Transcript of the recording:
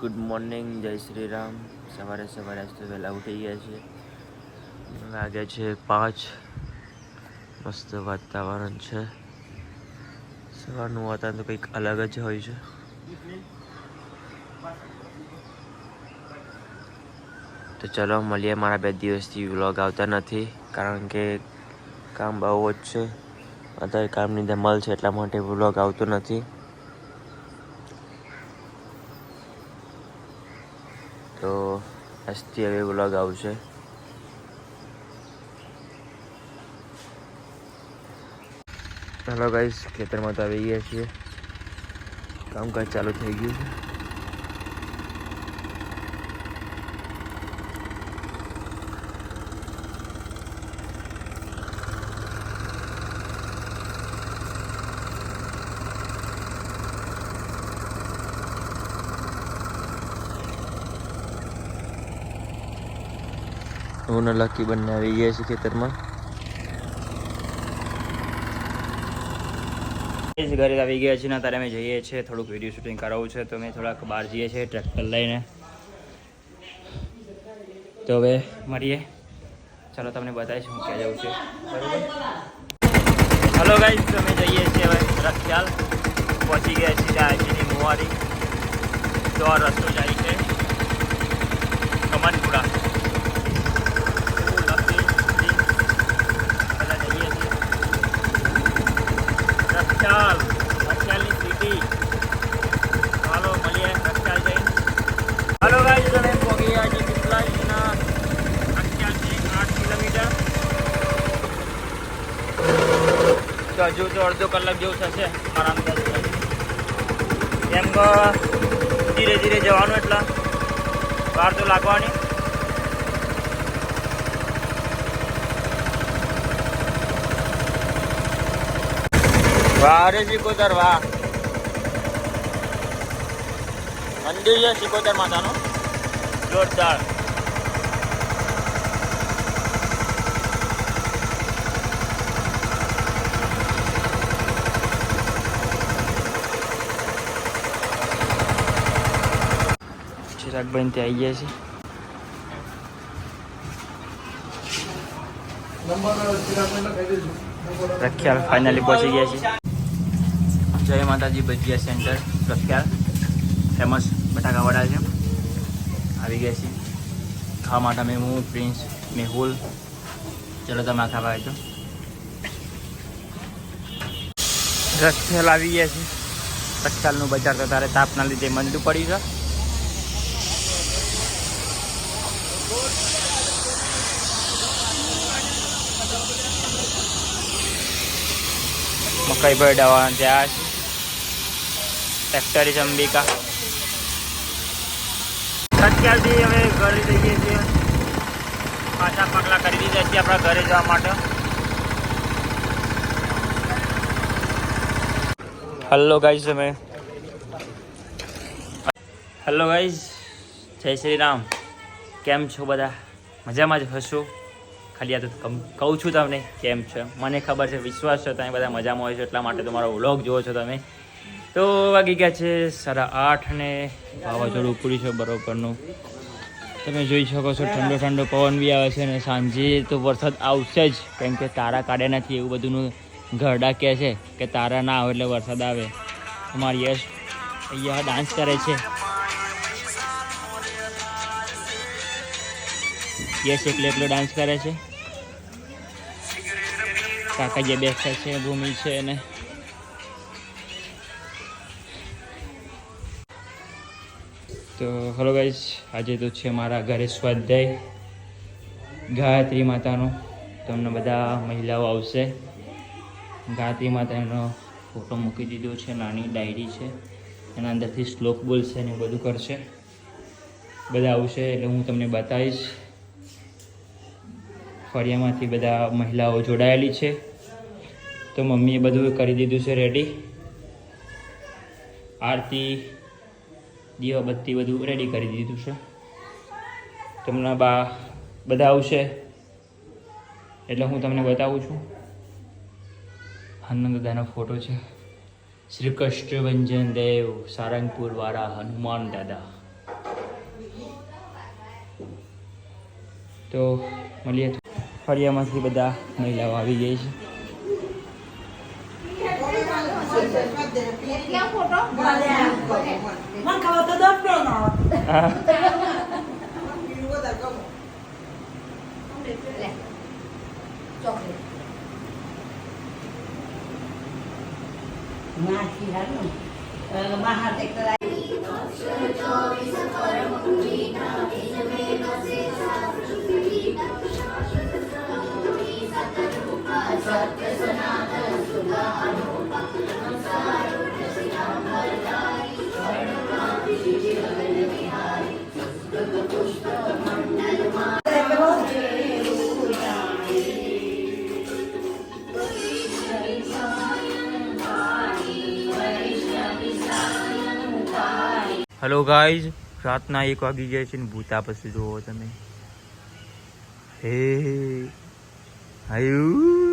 Good morning, જય શ્રી રામ. સવારે સવારે આજ તો વહેલા ઉઠી ગયા છે. વાગ્યા છે 5. મસ્ત વાતાવરણ છે. સવારનું વાતાવરણ તો કંઈક અલગ જ હોય છે. તો ચલો મળીએ. મારા 2 દિવસથી વ્લોગ આવતા નથી કારણ કે કામ બહુ જ છે. અત્યારે કામની ધમાલ છે એટલા માટે વ્લોગ આવતો નથી. તો આજથી હવે વ્લોગ આવશે. હેલો ગાઈસ, ખેતરમાં તો આવી ગયા છીએ. કામકાજ ચાલુ થઈ ગયું છે. હું ને લકી બંને આવી ગયા છે ખેતરમાં. ઘરે આવી ગયા છીએ ને ત્યારે અમે જઈએ છીએ થોડુંક વિડીયો શૂટિંગ કરાવવું છે, તો અમે થોડાક બહાર જઈએ છીએ ટ્રેક્ટર લઈને. તો હવે મળીએ. ચાલો તમને બતાવીશ હું ક્યાં જાઉં છું. બરાબર. હલો ગાઈસ, તો અમે જઈએ છીએ હવે રખિયાલ. પહોંચી ગયા છીએ દાજીની મુવારી. તો આ રસ્તો જાય છે કમનપુરા. રખિયાલની સિટી. ચાલો મળીએ રખિયાલ જઈને. હલો ગાઈસ, અમે પહોંચી ગયા છીએ પીપલાજના. રખિયાલથી 8 કિલોમીટર. તો હજુ તો અડધો કલાક જેવું થશે આરામથી. એમ ધીરે ધીરે જવાનું એટલા વાર તો લાગવાની. વાહ રે સિકોતર, વાહ. મંદિર છે સિકોતર માતાનું, જોરદાર. ચિરાગભાઈ ત્યાં આવી ગયા છે. રખિયાલ ફાઇનલી પહોંચી ગયા છે. જય માતાજી ભજીયા સેન્ટર રખિયાલ. ફેમસ બટાકા વડા છે. આવી ગયા છીએ ખાવા માટે અમે, હું, પ્રિન્સ, મેહુલ. ચલો તમે આ ખાવા આવજો. રખિયાલ આવી ગયા છે. રખિયાલનું બજાર તો તારે તાપના લીધે મંદું પડ્યું છે. મકાઈ ભરડાવાળા ત્યાં છે. ફેક્ટરી અંબિકા. રખિયાલથી હવે ઘરે જઈએ છીએ. પાછા પગલા કરી દીધા છીએ આપણા ઘરે જવા માટે. હેલો ગાઈઝ, હેલો ગાઈઝ, જય શ્રી રામ. કેમ છો બધા? મજામાં જ હશો. ખાલી આ તો કહું છું તમને કેમ છે. મને ખબર છે, વિશ્વાસ છે તમે બધા મજામાં હોય છો, એટલા માટે તમારો વ્લોગ જુઓ છો તમે. તો વાગી ગયા છે 8:30 અને વાવાઝોડું ઉપડ્યું છે બરોબરનું. તમે જોઈ શકો છો ઠંડો ઠંડો પવન બી આવે છે. અને સાંજે તો વરસાદ આવશે જ, કેમ કે તારા કાઢ્યા નથી એવું બધુંનું ઘરડા કહે છે કે તારા ના આવે એટલે વરસાદ આવે. અમારી યશ અહીંયા ડાન્સ કરે છે. યશ એકલો ડાન્સ કરે છે. કાકાજી બેઠા છે, ભૂમિ છે અને તો હલો ગાઈસ, આજે તો છે મારા ઘરે સ્વાધ્યાય ગાયત્રી માતાનો. તમને બધા મહિલાઓ આવશે. ગાયત્રી માતાનો ફોટો મૂકી દીધો છે, નાની ડાયરી છે, એના અંદરથી શ્લોક બોલશે ને બધું કરશે. બધા આવશે એટલે હું તમને બતાવીશ. ફળિયામાંથી બધા મહિલાઓ જોડાયેલી છે. તો મમ્મીએ બધું કરી દીધું છે રેડી. આરતી, દીવાબત્તી બધું રેડી કરી દીધું છે. તમને બધા આવશે એટલે હું તમને બતાવું છું. હનુમાન દાદાનો ફોટો છે. શ્રી કષ્ટભંજન દેવ, સારંગપુર વાળા હનુમાન દાદા. તો મળીએ. ફળિયામાંથી બધા મહિલાઓ આવી ગઈ છે. હેલો ગાઈઝ, રાતના 1 વાગી ગયા છે ને ભૂતા પછી જુઓ તમે. હે હાયું